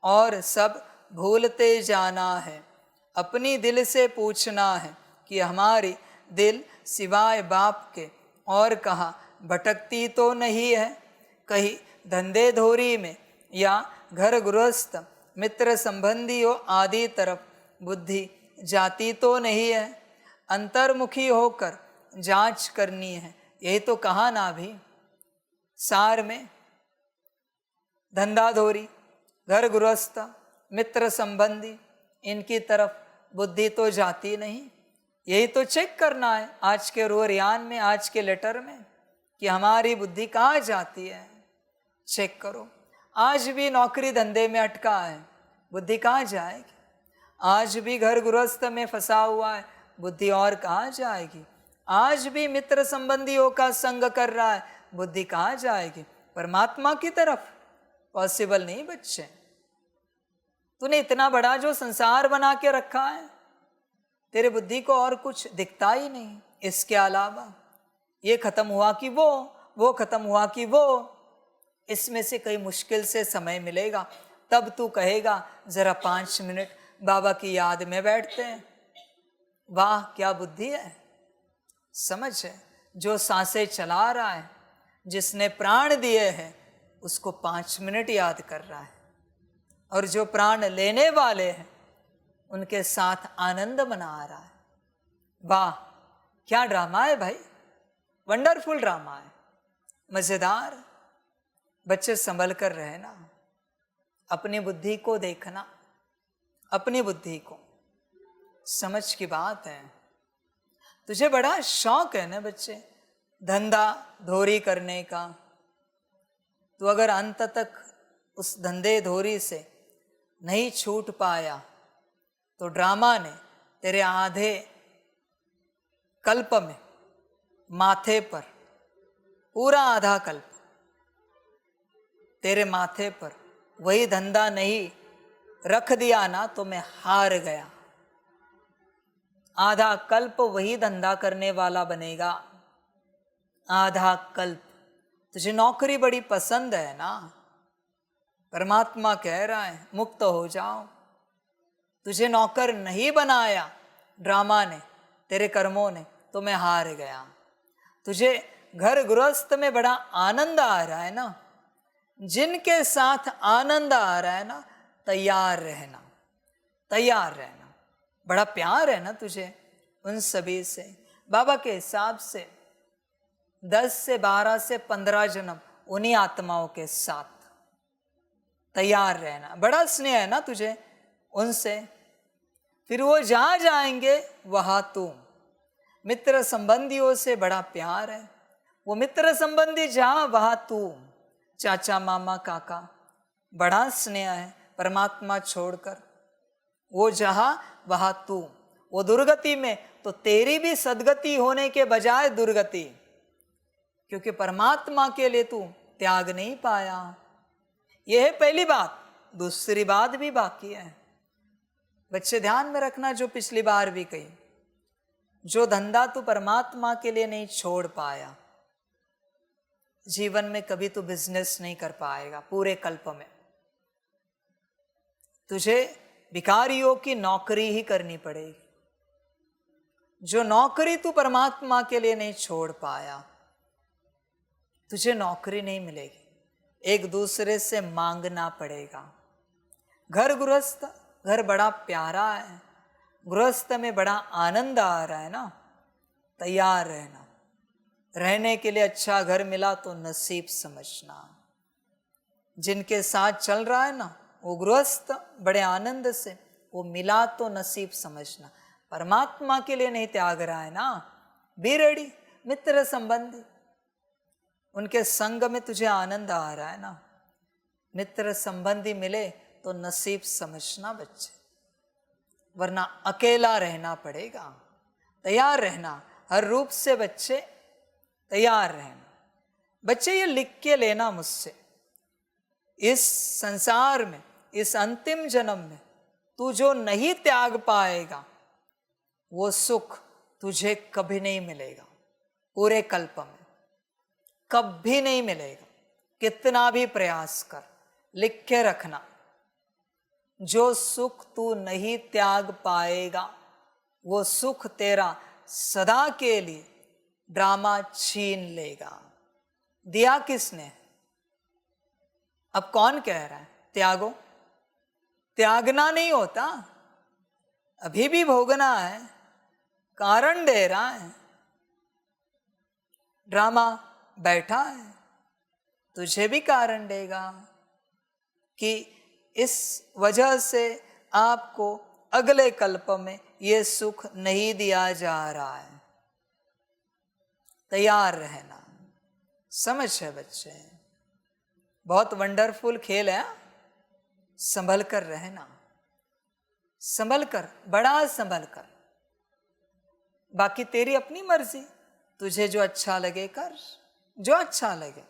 और सब भूलते जाना है। अपनी दिल से पूछना है कि हमारी दिल सिवाय बाप के और कहाँ भटकती तो नहीं है। कहीं धंधे धोरी में या घर गृहस्थ मित्र संबंधियों आदि तरफ बुद्धि जाती तो नहीं है। अंतर्मुखी होकर जांच करनी है, यही तो कहा ना भी। सार में धंधा धोरी, घर गृहस्थ, मित्र संबंधी, इनकी तरफ बुद्धि तो जाती नहीं। यही तो चेक करना है आज के रोरियान में, आज के लेटर में, कि हमारी बुद्धि कहाँ जाती है। चेक करो। आज भी नौकरी धंधे में अटका है, बुद्धि कहाँ जाएगी। आज भी घर गृहस्थ में फंसा हुआ है, बुद्धि और कहाँ जाएगी। आज भी मित्र संबंधियों का संग कर रहा है, बुद्धि कहाँ जाएगी। परमात्मा की तरफ पॉसिबल नहीं बच्चे। तूने इतना बड़ा जो संसार बना के रखा है, तेरे बुद्धि को और कुछ दिखता ही नहीं इसके अलावा। ये खत्म हुआ कि वो खत्म हुआ कि वो। इसमें से कई मुश्किल से समय मिलेगा, तब तू कहेगा जरा 5 मिनट बाबा की याद में बैठते हैं। वाह क्या बुद्धि है, समझ है। जो सांसें चला रहा है, जिसने प्राण दिए हैं, उसको 5 मिनट याद कर रहा है। और जो प्राण लेने वाले हैं, उनके साथ आनंद मना रहा है। वाह क्या ड्रामा है भाई, वंडरफुल ड्रामा है, मजेदार। बच्चे संभल कर रहना, अपनी बुद्धि को देखना, अपनी बुद्धि को। समझ की बात है। तुझे बड़ा शौक है ना बच्चे धंधा धोरी करने का। तो अगर अंत तक उस धंधे धोरी से नहीं छूट पाया, तो ड्रामा ने तेरे आधे कल्प में माथे पर, पूरा आधा कल्प तेरे माथे पर वही धंधा नहीं रख दिया ना, तो मैं हार गया। आधा कल्प वही धंधा करने वाला बनेगा, आधा कल्प। तुझे नौकरी बड़ी पसंद है ना, परमात्मा कह रहा है मुक्त हो जाओ। तुझे नौकर नहीं बनाया ड्रामा ने, तेरे कर्मों ने, तो मैं हार गया। तुझे घर गृहस्थ में बड़ा आनंद आ रहा है ना, जिनके साथ आनंद आ रहा है ना, तैयार रहना, तैयार रहना। बड़ा प्यार है ना तुझे उन सभी से। बाबा के हिसाब से 10 से 12 से 15 जन्म उन्हीं आत्माओं के साथ तैयार रहना। बड़ा स्नेह है ना तुझे उनसे। फिर वो जहाँ जाएंगे वहाँ तू। मित्र संबंधियों से बड़ा प्यार है, वो मित्र संबंधी जहाँ वहाँ तू। चाचा मामा काका बड़ा स्नेह है परमात्मा छोड़कर, वो जहाँ वहाँ तू। वो दुर्गति में तो तेरी भी सदगति होने के बजाय दुर्गति, क्योंकि परमात्मा के लिए तू त्याग नहीं पाया। यह है पहली बात। दूसरी बात भी बाकी है बच्चे, ध्यान में रखना, जो पिछली बार भी कही। जो धंधा तू परमात्मा के लिए नहीं छोड़ पाया, जीवन में कभी तू बिजनेस नहीं कर पाएगा। पूरे कल्प में तुझे भिखारियों की नौकरी ही करनी पड़ेगी। जो नौकरी तू परमात्मा के लिए नहीं छोड़ पाया, तुझे नौकरी नहीं मिलेगी, एक दूसरे से मांगना पड़ेगा। घर गृहस्थ, घर बड़ा प्यारा है, गृहस्थ में बड़ा आनंद आ रहा है ना, तैयार रहना। रहने के लिए अच्छा घर मिला तो नसीब समझना। जिनके साथ चल रहा है ना वो गृहस्थ बड़े आनंद से, वो मिला तो नसीब समझना। परमात्मा के लिए नहीं त्याग रहा है ना, बीरड़ी मित्र संबंधी, उनके संग में तुझे आनंद आ रहा है ना, मित्र संबंधी मिले तो नसीब समझना बच्चे, वरना अकेला रहना पड़ेगा। तैयार रहना हर रूप से बच्चे, तैयार रहना। बच्चे ये लिख के लेना मुझसे, इस संसार में, इस अंतिम जन्म में तू जो नहीं त्याग पाएगा, वो सुख तुझे कभी नहीं मिलेगा। पूरे कल्प में कभी नहीं मिलेगा, कितना भी प्रयास कर। लिख के रखना, जो सुख तू नहीं त्याग पाएगा वो सुख तेरा सदा के लिए ड्रामा छीन लेगा। दिया किसने? अब कौन कह रहा है त्यागो? त्यागना नहीं होता, अभी भी भोगना है, कारण दे रहा है। ड्रामा बैठा है, तुझे भी कारण देगा कि इस वजह से आपको अगले कल्प में ये सुख नहीं दिया जा रहा है। तैयार रहना। समझ है बच्चे? बहुत वंडरफुल खेल है। संभल कर रहना, संभल कर, बड़ा संभल कर। बाकी तेरी अपनी मर्जी, तुझे जो अच्छा लगे कर, जो अच्छा लगे।